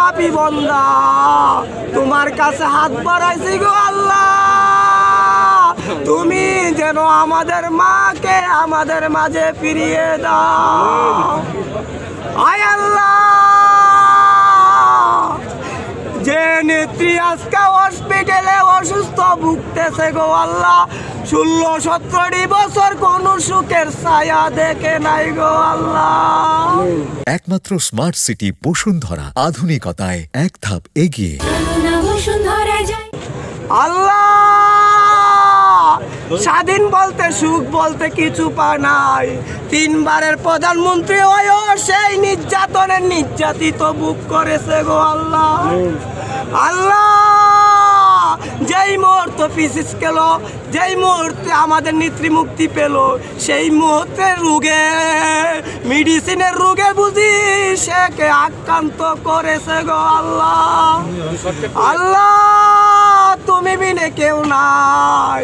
পাপী বান্দা তোমার কাছে হাত বাড়াইছি গো আল্লাহ, তুমি যেন আমাদের মাকে আমাদের মাঝে ফিরিয়ে দাও। আয় আল্লাহ, যে নেত্রী আজকে হসপিটালে অসুস্থ ভুগতেছে গো আল্লাহ, 16-17 বছর কোন সুখের ছায়া দেখে নাই গো আল্লাহ। একমাত্র স্মার্ট সিটি বসুন্ধরা, আধুনিকতায় এক ধাপ এগিয়ে। আল্লাহ, স্বাধীন বলতে সুখ বলতে কিছু পায় নাই, 3 বারের প্রধানমন্ত্রী হয়েও সেই নির্যাতনের নির্যাতিত বুক করেছে গো আল্লাহ। আল্লাহ, যেই মুহূর্তে পিছিস গেল, যেই মুহূর্তে আমাদের নেত্রী মুক্তি পেল, সেই মুহূর্তে রোগে মেডিসিনের রোগে বুঝি সেকে আক্রান্ত করেছে গো আল্লাহ। আল্লাহ, তুমি বিনে কেউ নাই,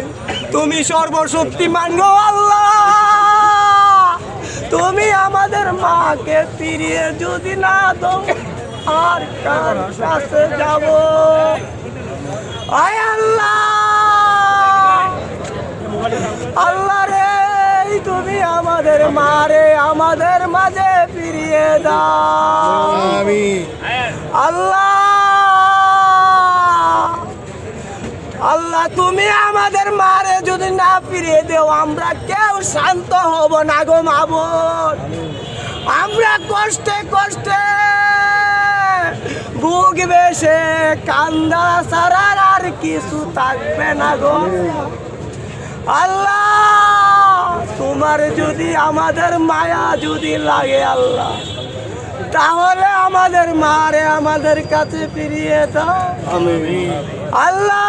তুমি সর্বশক্তিমান গো আল্লাহ। তুমি আমাদের মাকে ফিরিয়ে যদি না দাও, আর কার কাছে যাব? আয় আল্লাহ, আল্লাহ রে, তুমি আমাদের মারে আমাদের মাঝে ফিরিয়ে দাও। আল্লাহ, আল্লাহ, তুমি আমাদের মারে যদি না ফিরিয়ে দেও, আমরা কেউ শান্ত হব না গো মাবুদ। আমরা কষ্টে কষ্টে বুক বেশে কান্দা ছাড়ার আর কিছু থাকবে না গো আল্লাহ। তোমার যদি আমাদের মায়া যদি লাগে আল্লাহ, তাহলে আমাদের মারে আমাদের কাছে ফিরিয়ে দাও। আল্লাহ,